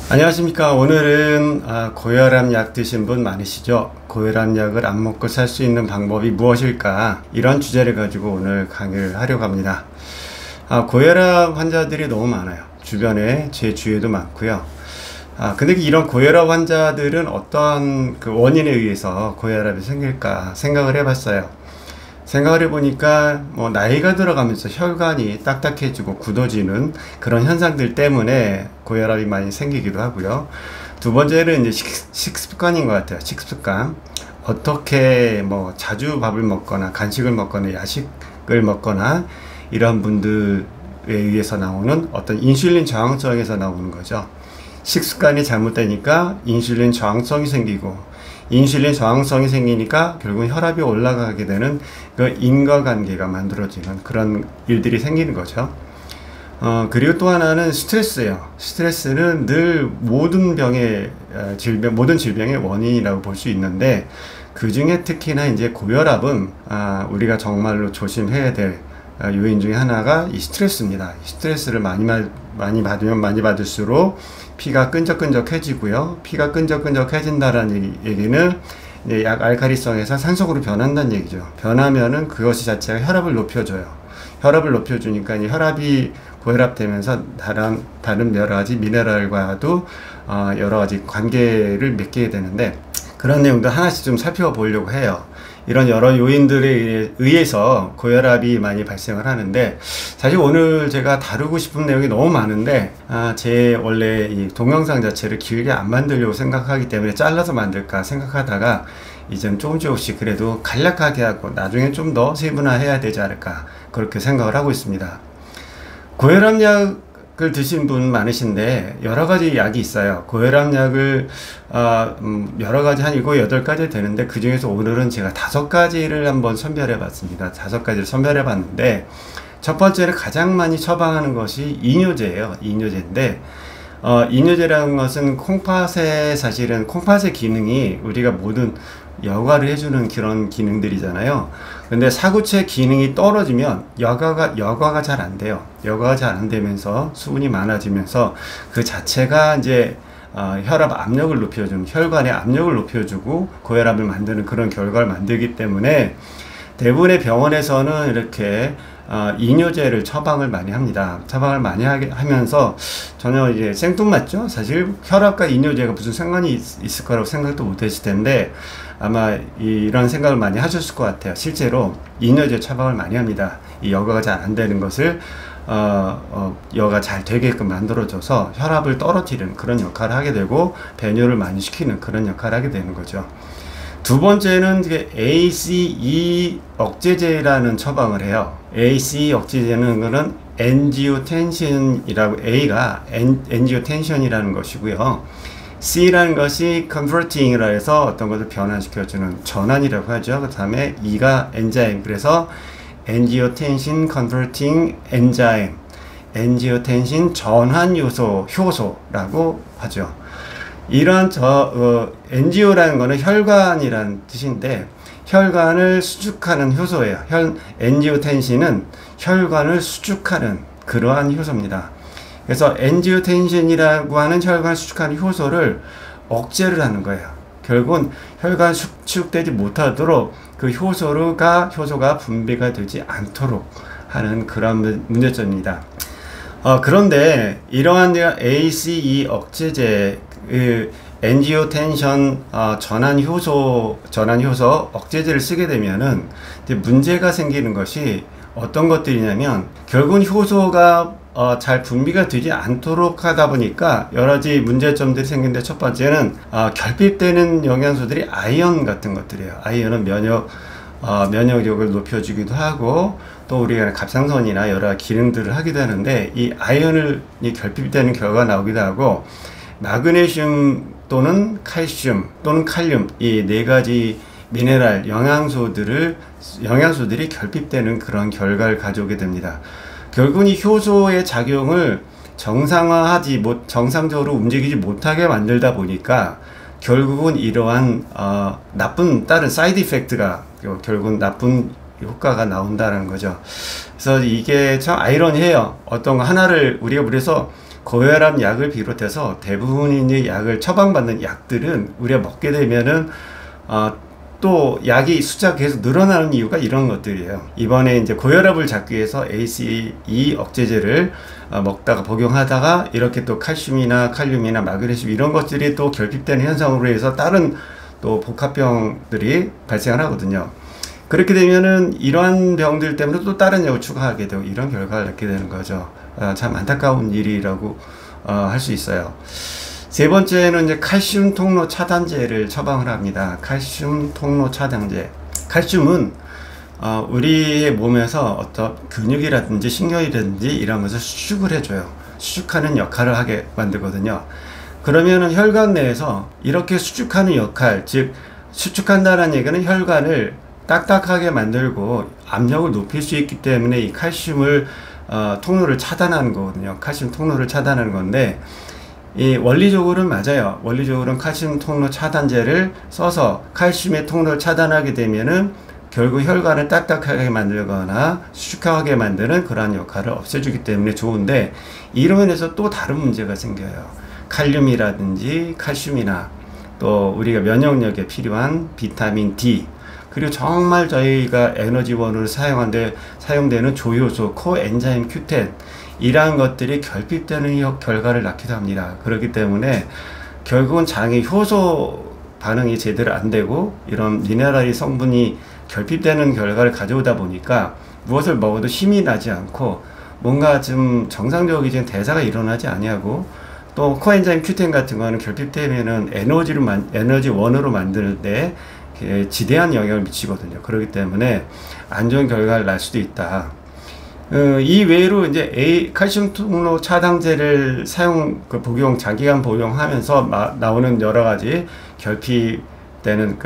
안녕하십니까. 오늘은 고혈압 약 드신 분 많으시죠? 고혈압 약을 안 먹고 살 수 있는 방법이 무엇일까? 이런 주제를 가지고 오늘 강의를 하려고 합니다. 고혈압 환자들이 너무 많아요. 주변에, 제 주위에도 많고요. 근데 이런 고혈압 환자들은 어떤 그 원인에 의해서 고혈압이 생길까 생각을 해봤어요. 생각을 해보니까 나이가 들어가면서 혈관이 딱딱해지고 굳어지는 그런 현상들 때문에 고혈압이 많이 생기기도 하고요. 두 번째는 이제 식습관인 것 같아요. 식습관. 어떻게 자주 밥을 먹거나 간식을 먹거나 야식을 먹거나 이런 분들에 의해서 나오는 어떤 인슐린 저항성에서 나오는 거죠. 식습관이 잘못되니까 인슐린 저항성이 생기고, 인슐린 저항성이 생기니까 결국 혈압이 올라가게 되는 그 인과관계가 만들어지는 그런 일들이 생기는 거죠. 그리고 또 하나는 스트레스예요. 스트레스는 늘 모든 모든 질병의 원인이라고 볼 수 있는데, 그 중에 특히나 이제 고혈압은 우리가 정말로 조심해야 될 요인 중에 하나가 이 스트레스입니다. 이 스트레스를 많이 받으면 많이 받을수록 피가 끈적끈적해지고요. 피가 끈적끈적해진다라는 얘기는 약 알칼리성에서 산소로 변한다는 얘기죠. 변하면은 그것이 자체가 혈압을 높여줘요. 혈압을 높여주니까 혈압이 고혈압되면서 다른 여러 가지 미네랄과도 여러 가지 관계를 맺게 되는데, 그런 내용도 하나씩 좀 살펴보려고 해요. 이런 여러 요인들에 의해서 고혈압이 많이 발생을 하는데, 사실 오늘 제가 다루고 싶은 내용이 너무 많은데 제 원래 이 동영상 자체를 길게 안 만들려고 생각하기 때문에 잘라서 만들까 생각하다가 이젠 조금씩 그래도 간략하게 하고 나중에 좀 더 세분화해야 되지 않을까, 그렇게 생각을 하고 있습니다. 고혈압 약을 드신 분 많으신데 여러 가지 약이 있어요. 고혈압 약을 여러 가지 한 7, 8가지 되는데, 그 중에서 오늘은 제가 5가지를 한번 선별해 봤습니다. 5가지를 선별해 봤는데, 첫 번째로 가장 많이 처방하는 것이 이뇨제예요. 이뇨제인데 이뇨제라는 것은 사실은 콩팥의 기능이 우리가 모든 여과를 해주는 그런 기능들이잖아요. 근데 사구체 기능이 떨어지면 여과가 잘 안 돼요. 여과가 잘 안 되면서 수분이 많아지면서 그 자체가 이제 혈압 압력을 높여주는, 혈관의 압력을 높여주고 고혈압을 만드는 그런 결과를 만들기 때문에 대부분의 병원에서는 이렇게 이뇨제를 처방을 많이 합니다. 처방을 많이 하면서 전혀 이제 생뚱맞죠? 사실 혈압과 이뇨제가 무슨 상관이 있을 거라고 생각도 못 했을 텐데, 아마 이런 생각을 많이 하셨을 것 같아요. 실제로 이뇨제 처방을 많이 합니다. 이 여과가 잘 안 되는 것을 여가 잘 되게끔 만들어줘서 혈압을 떨어뜨리는 그런 역할을 하게 되고, 배뇨를 많이 시키는 그런 역할을 하게 되는 거죠. 두 번째는 ACE 억제제라는 처방을 해요. ACE 억제제는 거는 엔지오텐신이라고, A가 엔지오텐션이라는 것이고요. C라는 것이 converting이라 해서 어떤 것을 변환시켜주는 전환이라고 하죠. 그 다음에 E가 엔자임, 그래서 엔지오텐신 컨버팅 엔자임, 엔지오텐신 전환 효소라고 하죠. 이런 엔지오라는 거는 혈관이라는 뜻인데, 혈관을 수축하는 효소예요. 엔지오텐신은 혈관을 수축하는 그러한 효소입니다. 그래서 엔지오텐신이라고 하는 혈관 수축하는 효소를 억제를 하는 거예요. 결국은 혈관 수축되지 못하도록 그 효소가 분비가 되지 않도록 하는 그런 문제점입니다. 그런데 이러한 ACE 억제제, 엔지오텐션 전환 효소 억제제를 쓰게 되면은 이제 문제가 생기는 것이 어떤 것들이냐면, 결국은 효소가 잘 분비가 되지 않도록 하다 보니까 여러 가지 문제점들이 생기는데, 첫 번째는 결핍되는 영양소들이 아이언 같은 것들이에요. 아이언은 면역력을 높여주기도 하고, 또 우리가 갑상선이나 여러 기능들을 하기도 하는데, 이 아이언이 결핍되는 결과가 나오기도 하고, 마그네슘 또는 칼슘 또는 칼륨, 이 4가지 미네랄 영양소들이 결핍되는 그런 결과를 가져오게 됩니다. 결국은 이 효소의 작용을 정상적으로 움직이지 못하게 만들다 보니까 결국은 이러한 다른 사이드 이펙트가 결국은 나쁜 효과가 나온다는 거죠. 그래서 이게 참 아이러니해요. 어떤 거 하나를 우리가 그래서 고혈압 약을 비롯해서 대부분의 이제 약을 처방받는 약들은 우리가 먹게 되면은 또 약이 숫자가 계속 늘어나는 이유가 이런 것들이에요. 이번에 이제 고혈압을 잡기 위해서 ACE 억제제를 먹다가 복용하다가 이렇게 또 칼슘이나 칼륨이나 마그네슘 이런 것들이 또 결핍되는 현상으로 해서 다른 또 복합병들이 발생을 하거든요. 그렇게 되면은 이러한 병들 때문에 또 다른 약을 추가하게 되고 이런 결과를 낳게 되는 거죠. 참 안타까운 일이라고 할 수 있어요. 세 번째는 이제 칼슘 통로 차단제를 처방을 합니다. 칼슘 통로 차단제. 칼슘은 우리의 몸에서 어떤 근육이라든지 신경이라든지 이런 것을 수축을 해줘요. 수축하는 역할을 하게 만들거든요. 그러면은 혈관 내에서 이렇게 수축하는 역할, 즉 수축한다는 얘기는 혈관을 딱딱하게 만들고 압력을 높일 수 있기 때문에 이 칼슘을 통로를 차단하는 거거든요. 칼슘 통로를 차단하는 건데 이 원리적으로는 맞아요. 원리적으로는 칼슘 통로 차단제를 써서 칼슘의 통로를 차단하게 되면은 결국 혈관을 딱딱하게 만들거나 수축하게 만드는 그러한 역할을 없애주기 때문에 좋은데 이로 인해서 또 다른 문제가 생겨요. 칼륨이라든지 칼슘이나 또 우리가 면역력에 필요한 비타민 D 그리고 정말 저희가 에너지원으로 사용되는 조효소 코엔자임 Q10 이러한 것들이 결핍되는 결과를 낳기도 합니다. 그렇기 때문에 결국은 장의 효소 반응이 제대로 안 되고 이런 미네랄의 성분이 결핍되는 결과를 가져오다 보니까 무엇을 먹어도 힘이 나지 않고 뭔가 좀 정상적인 대사가 일어나지 아니하고 또 코엔자임 Q10 같은 거는 결핍되면은 에너지원으로 만드는데 지대한 영향을 미치거든요. 그렇기 때문에 안 좋은 결과를 낳을 수도 있다. 이 외에로 이제 칼슘 통로 차단제를 장기간 복용하면서 나오는 여러 가지 결핍되는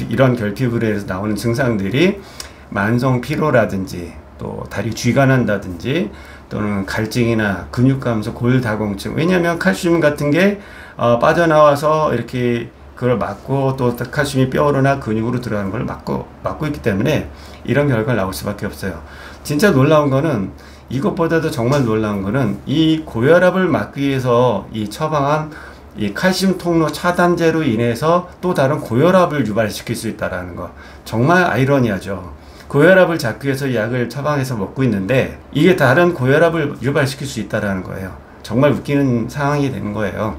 이런 결핍으로 해서 나오는 증상들이 만성 피로라든지 또 다리 쥐가 난다든지 또는 갈증이나 근육 감소, 골다공증. 왜냐하면 칼슘 같은 게 빠져나와서 이렇게 그걸 막고 또 칼슘이 뼈로나 근육으로 들어가는 걸 막고 있기 때문에 이런 결과가 나올 수밖에 없어요. 진짜 놀라운 거는 이것보다도 정말 놀라운 거는 이 고혈압을 막기 위해서 이 처방한 이 칼슘 통로 차단제로 인해서 또 다른 고혈압을 유발시킬 수 있다는 거. 정말 아이러니하죠. 고혈압을 잡기 위해서 약을 처방해서 먹고 있는데 이게 다른 고혈압을 유발시킬 수 있다는 거예요. 정말 웃기는 상황이 되는 거예요.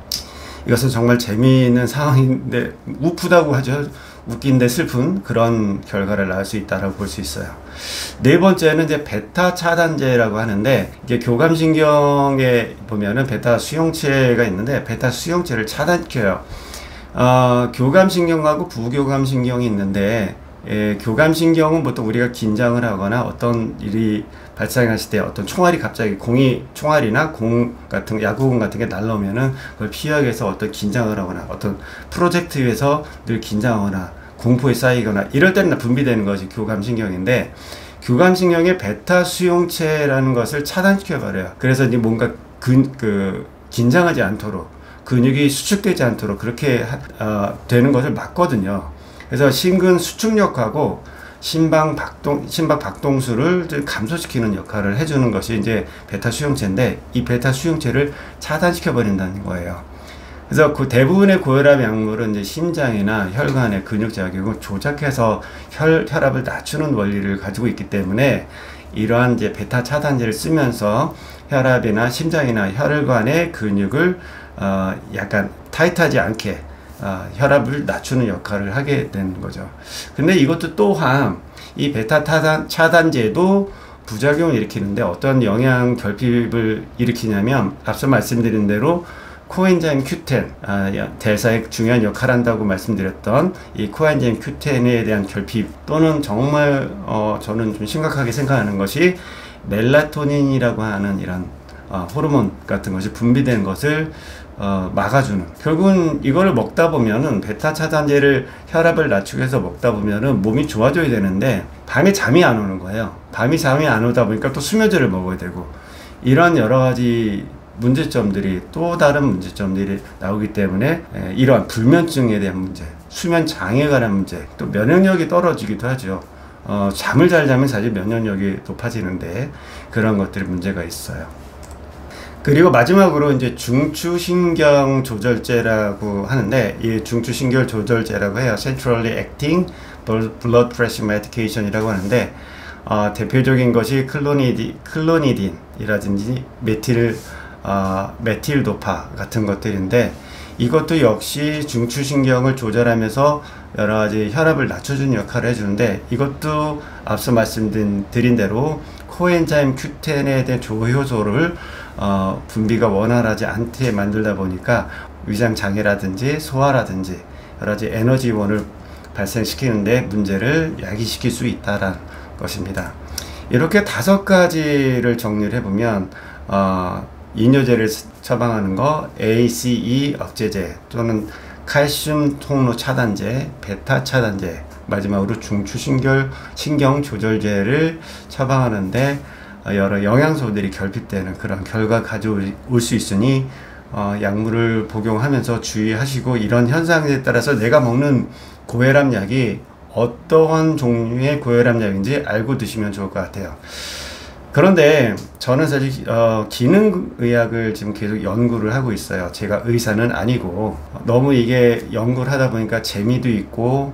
이것은 정말 재미있는 상황인데 우프다고 하죠. 웃긴데 슬픈 그런 결과를 낳을 수 있다고 볼 수 있어요. 네 번째는 이제 베타 차단제라고 하는데 이게 교감신경에 보면은 베타 수용체가 있는데 베타 수용체를 차단시켜요. 교감신경하고 부교감신경이 있는데 교감신경은 보통 우리가 긴장을 하거나 어떤 일이 발생했을 때 어떤 총알이 갑자기 총알이나 공 같은 야구공 같은 게 날라오면은 그걸 피하기 위해서 어떤 긴장을 하거나 어떤 프로젝트에서 늘 긴장하거나 공포에 쌓이거나 이럴 때는 분비되는 것이 교감신경인데 교감신경의 베타 수용체라는 것을 차단시켜 버려요. 그래서 이제 뭔가 긴장하지 않도록 근육이 수축되지 않도록 그렇게 되는 것을 막거든요. 그래서 심근 수축력하고 심박 박동수를 감소시키는 역할을 해주는 것이 이제 베타 수용체인데 이 베타 수용체를 차단시켜 버린다는 거예요. 그래서 그 대부분의 고혈압 약물은 이제 심장이나 혈관의 근육 자극을 조작해서 혈압을 낮추는 원리를 가지고 있기 때문에 이러한 이제 베타 차단제를 쓰면서 혈압이나 심장이나 혈관의 근육을 약간 타이트하지 않게 혈압을 낮추는 역할을 하게 되는 거죠. 근데 이것도 또한 이 베타 차단제도 부작용을 일으키는데 어떤 영양 결핍을 일으키냐면 앞서 말씀드린 대로 코엔자임 Q10 대사에 중요한 역할을 한다고 말씀드렸던 이 코엔자임 Q10에 대한 결핍 또는 정말 저는 좀 심각하게 생각하는 것이 멜라토닌이라고 하는 이런 호르몬 같은 것이 분비되는 것을 막아주는 결국은 이거를 먹다 보면은 베타 차단제를 혈압을 낮추기 위해서 먹다 보면은 몸이 좋아져야 되는데 밤에 잠이 안 오는 거예요. 밤에 잠이 안 오다 보니까 또 수면제를 먹어야 되고 이런 여러 가지 문제점들이 또 다른 문제점들이 나오기 때문에 이러한 불면증에 대한 문제, 수면 장애에 관한 문제, 또 면역력이 떨어지기도 하죠. 잠을 잘 자면 사실 면역력이 높아지는데 그런 것들이 문제가 있어요. 그리고 마지막으로 이제 중추신경 조절제라고 하는데, 이 중추신경 조절제라고 해요. Centrally Acting Blood Pressure Medication이라고 하는데, 대표적인 것이 클로니딘이라든지 메틸도파 같은 것들인데, 이것도 역시 중추신경을 조절하면서 여러 가지 혈압을 낮춰주는 역할을 해주는데, 이것도 앞서 말씀드린 대로 코엔자임 Q10에 대한 조효소를 분비가 원활하지 않게 만들다 보니까 위장 장애라든지 소화라든지 여러 가지 에너지원을 발생시키는데 문제를 야기시킬 수 있다는 것입니다. 이렇게 5가지를 정리를 해보면 이뇨제를 처방하는 거, ACE 억제제 또는 칼슘 통로 차단제, 베타 차단제, 마지막으로 중추신경 조절제를 처방하는데 여러 영양소들이 결핍되는 그런 결과 가져올 수 있으니 약물을 복용하면서 주의하시고, 이런 현상에 따라서 내가 먹는 고혈압 약이 어떠한 종류의 고혈압 약인지 알고 드시면 좋을 것 같아요. 그런데 저는 사실 기능의학을 지금 계속 연구를 하고 있어요. 제가 의사는 아니고 너무 이게 연구를 하다 보니까 재미도 있고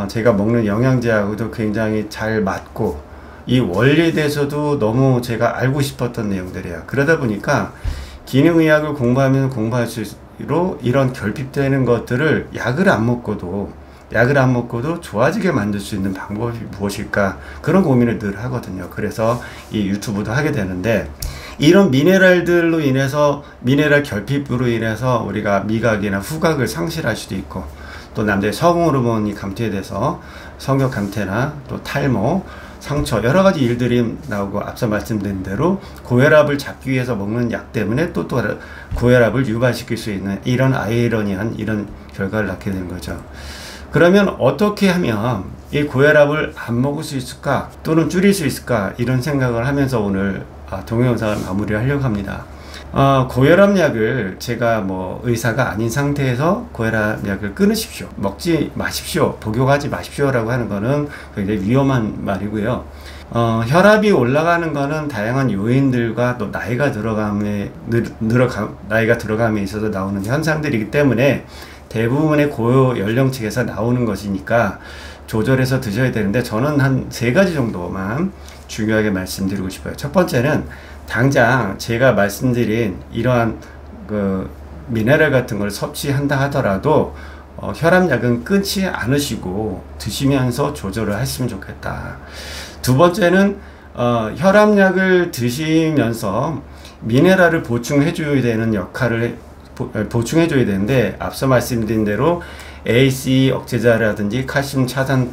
제가 먹는 영양제하고도 굉장히 잘 맞고, 이 원리에 대해서도 너무 제가 알고 싶었던 내용들이에요. 그러다 보니까 기능의학을 공부하면 공부할수록 이런 결핍되는 것들을 약을 안 먹고도 좋아지게 만들 수 있는 방법이 무엇일까, 그런 고민을 늘 하거든요. 그래서 이 유튜브도 하게 되는데, 이런 미네랄들로 인해서, 미네랄 결핍으로 인해서 우리가 미각이나 후각을 상실할 수도 있고, 또 남자의 성호르몬이 감퇴돼서 성욕 감퇴나 또 탈모, 상처, 여러 가지 일들이 나오고, 앞서 말씀드린 대로 고혈압을 잡기 위해서 먹는 약 때문에 또 고혈압을 유발시킬 수 있는 이런 아이러니한 이런 결과를 낳게 되는 거죠. 그러면 어떻게 하면 이 고혈압을 안 먹을 수 있을까, 또는 줄일 수 있을까, 이런 생각을 하면서 오늘 동영상을 마무리를 하려고 합니다. 고혈압 약을 제가 의사가 아닌 상태에서 고혈압 약을 끊으십시오, 먹지 마십시오, 복용하지 마십시오 라고 하는 거는 굉장히 위험한 말이고요. 혈압이 올라가는 거는 다양한 요인들과 또 나이가 들어감에 있어서 나오는 현상들이기 때문에 대부분의 고요 연령층에서 나오는 것이니까 조절해서 드셔야 되는데, 저는 한 3가지 정도만 중요하게 말씀드리고 싶어요. 첫 번째는 당장 제가 말씀드린 이러한 미네랄 같은 걸 섭취한다 하더라도 혈압약은 끊지 않으시고 드시면서 조절을 했으면 좋겠다. 두 번째는 혈압약을 드시면서 미네랄을 보충해줘야 되는 보충해줘야 되는데, 앞서 말씀드린 대로 ACE 억제제라든지 칼슘 차단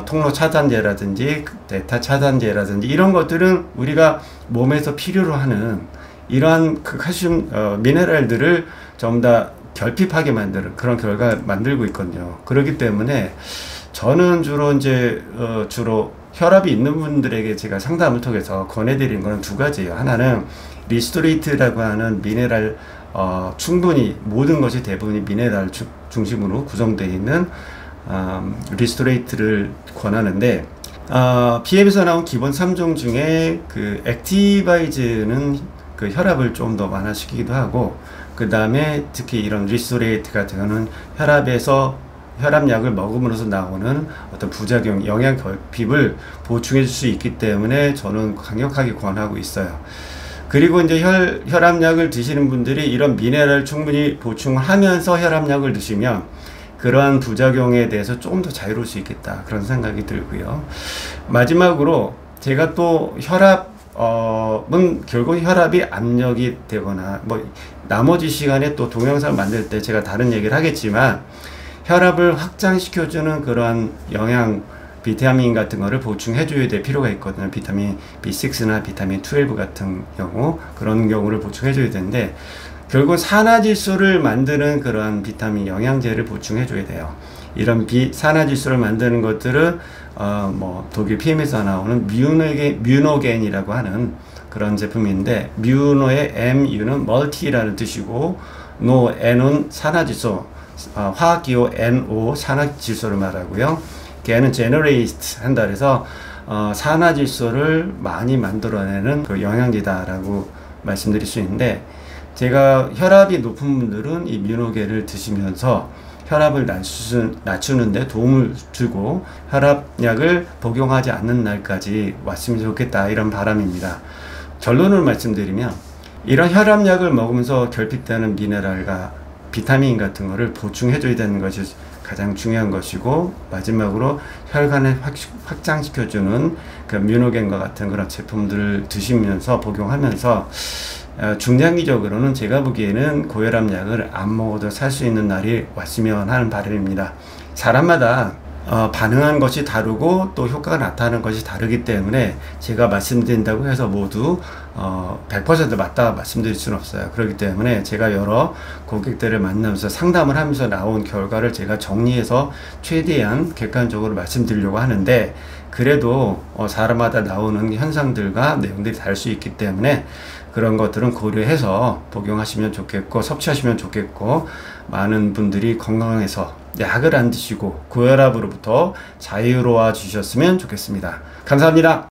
통로 차단제라든지 베타 차단제라든지 이런 것들은 우리가 몸에서 필요로 하는 이러한 칼슘 미네랄들을 전부 다 결핍하게 만드는 그런 결과를 만들고 있거든요. 그렇기 때문에 저는 주로 혈압이 있는 분들에게 제가 상담을 통해서 권해드리는 것은 2가지예요. 하나는 리스토레이트라고 하는 미네랄, 충분히 모든 것이 대부분이 미네랄 중심으로 구성되어 있는 리스토레이트를 권하는데, PM에서 나온 기본 3종 중에 액티바이즈는 혈압을 좀 더 완화시키기도 하고, 그 다음에 특히 이런 리스토레이트 같은 경우는 혈압약을 먹음으로써 나오는 어떤 부작용, 영양 결핍을 보충해 줄 수 있기 때문에 저는 강력하게 권하고 있어요. 그리고 이제 혈압약을 드시는 분들이 이런 미네랄을 충분히 보충하면서 혈압약을 드시면 그러한 부작용에 대해서 조금 더 자유로울 수 있겠다, 그런 생각이 들고요. 마지막으로 제가 또 혈압은 결국 혈압이 압력이 되거나 나머지 시간에 또 동영상을 만들 때 제가 다른 얘기를 하겠지만, 혈압을 확장시켜주는 그러한 비타민 같은 거를 보충해줘야 될 필요가 있거든요. 비타민 B6나 비타민 12 같은 그런 경우를 보충해줘야 되는데, 결국 산화질소를 만드는 그러한 비타민 영양제를 보충해줘야 돼요. 이런 산화질소를 만드는 것들은 독일 PM에서 나오는 뮤노겐이라고 하는 그런 제품인데, 뮤노의 MU는 멀티라는 뜻이고, N은 산화질소, 화학기호 NO 산화질소를 말하고요. 걔는 제너레이트 한다 그래서 산화질소를 많이 만들어내는 영양제다라고 말씀드릴 수 있는데, 제가 혈압이 높은 분들은 이 뮤노겔을 드시면서 혈압을 낮추는데 도움을 주고 혈압약을 복용하지 않는 날까지 왔으면 좋겠다, 이런 바람입니다. 결론을 말씀드리면, 이런 혈압약을 먹으면서 결핍되는 미네랄과 비타민 같은 거를 보충해 줘야 되는 것이 가장 중요한 것이고, 마지막으로 혈관을 확장시켜주는 그 뮤노겐과 같은 그런 제품들을 드시면서 복용하면서 중장기적으로는 제가 보기에는 고혈압 약을 안 먹어도 살 수 있는 날이 왔으면 하는 바람입니다. 사람마다 반응하는 것이 다르고 또 효과가 나타나는 것이 다르기 때문에 제가 말씀드린다고 해서 모두 100% 맞다 말씀드릴 수는 없어요. 그렇기 때문에 제가 여러 고객들을 만나면서 상담을 하면서 나온 결과를 제가 정리해서 최대한 객관적으로 말씀드리려고 하는데, 그래도 사람마다 나오는 현상들과 내용들이 다를 수 있기 때문에 그런 것들은 고려해서 복용하시면 좋겠고 섭취하시면 좋겠고, 많은 분들이 건강해서 약을 안 드시고 고혈압으로부터 자유로워 주셨으면 좋겠습니다. 감사합니다.